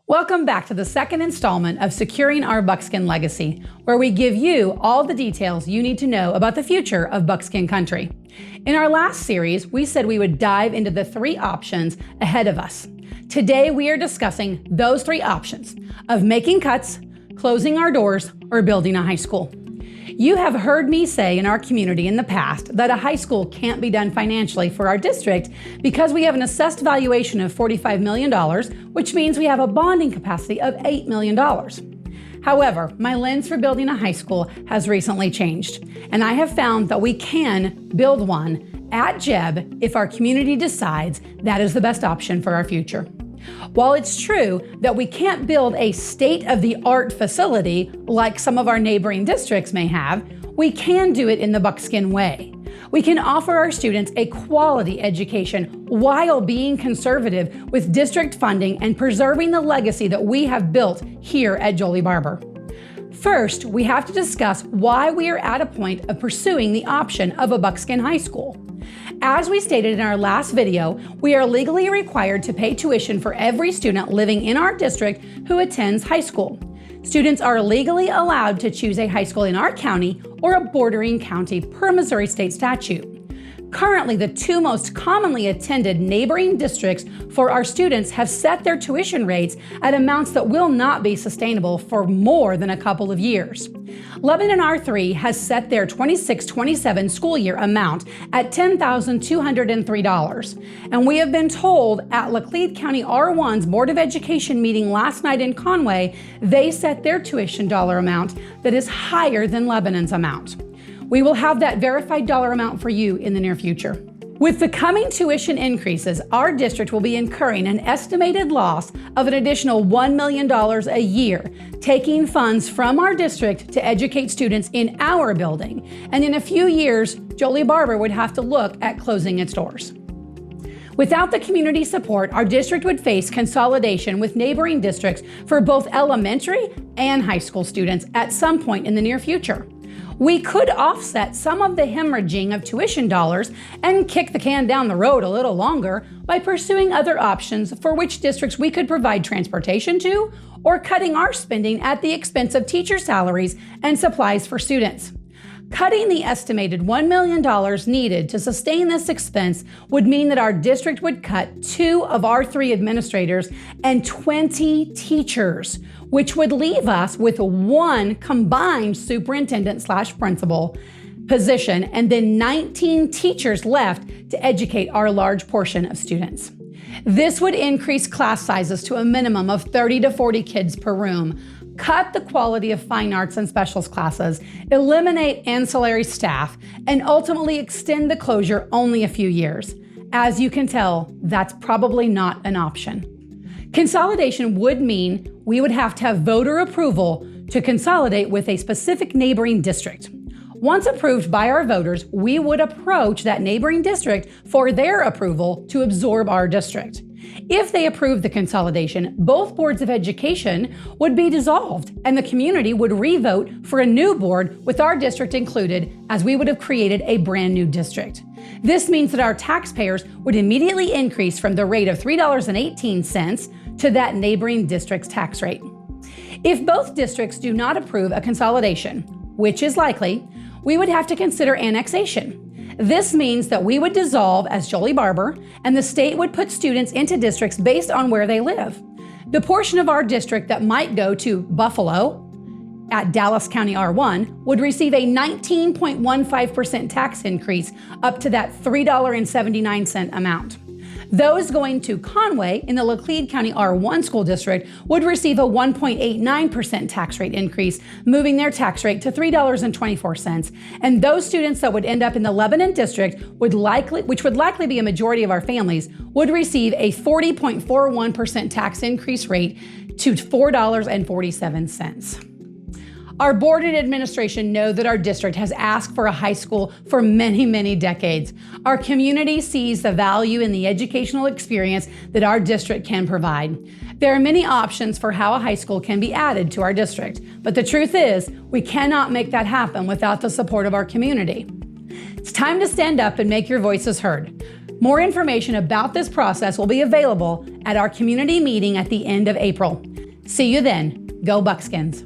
Welcome back to the second installment of Securing Our Buckskin Legacy, where we give you all the details you need to know about the future of Buckskin Country. In our last series, we said we would dive into the three options ahead of us. Today, we are discussing those three options of making cuts, closing our doors, or building a high school. You have heard me say in our community in the past that a high school can't be done financially for our district because we have an assessed valuation of $45 million, which means we have a bonding capacity of $8 million. However, my lens for building a high school has recently changed, and I have found that we can build one at Jeb if our community decides that is the best option for our future. While it's true that we can't build a state-of-the-art facility like some of our neighboring districts may have, we can do it in the Buckskin Way. We can offer our students a quality education while being conservative with district funding and preserving the legacy that we have built here at Jolie Barber. First, we have to discuss why we are at a point of pursuing the option of a Buckskin High School. As we stated in our last video, we are legally required to pay tuition for every student living in our district who attends high school. Students are legally allowed to choose a high school in our county or a bordering county per Missouri state statute. Currently, the two most commonly attended neighboring districts for our students have set their tuition rates at amounts that will not be sustainable for more than a couple of years. Lebanon R3 has set their 26-27 school year amount at $10,203. And we have been told at Laclede County R1's Board of Education meeting last night in Conway, they set their tuition dollar amount that is higher than Lebanon's amount. We will have that verified dollar amount for you in the near future. With the coming tuition increases, our district will be incurring an estimated loss of an additional $1 million a year, taking funds from our district to educate students in our building. And in a few years, Jolie Barber would have to look at closing its doors. Without the community support, our district would face consolidation with neighboring districts for both elementary and high school students at some point in the near future. We could offset some of the hemorrhaging of tuition dollars and kick the can down the road a little longer by pursuing other options for which districts we could provide transportation to, or cutting our spending at the expense of teacher salaries and supplies for students. Cutting the estimated $1 million needed to sustain this expense would mean that our district would cut 2 of our 3 administrators and 20 teachers, which would leave us with 1 combined superintendent/principal position and then 19 teachers left to educate our large portion of students. This would increase class sizes to a minimum of 30 to 40 kids per room, cut the quality of fine arts and specials classes, eliminate ancillary staff, and ultimately extend the closure only a few years. As you can tell, that's probably not an option. Consolidation would mean we would have to have voter approval to consolidate with a specific neighboring district. Once approved by our voters, we would approach that neighboring district for their approval to absorb our district. If they approve the consolidation, both boards of education would be dissolved and the community would re-vote for a new board with our district included, as we would have created a brand new district. This means that our taxpayers would immediately increase from the rate of $3.18 to that neighboring district's tax rate. If both districts do not approve a consolidation, which is likely, we would have to consider annexation. This means that we would dissolve as Jolie Barber, and the state would put students into districts based on where they live. The portion of our district that might go to Buffalo at Dallas County R1 would receive a 19.15% tax increase up to that $3.79 amount. Those going to Conway in the Laclede County R1 school district would receive a 1.89% tax rate increase, moving their tax rate to $3.24. And those students that would end up in the Lebanon district which would likely be a majority of our families, would receive a 40.41% tax increase rate to $4.47. Our board and administration know that our district has asked for a high school for many, many decades. Our community sees the value in the educational experience that our district can provide. There are many options for how a high school can be added to our district, but the truth is, we cannot make that happen without the support of our community. It's time to stand up and make your voices heard. More information about this process will be available at our community meeting at the end of April. See you then. Go Buckskins.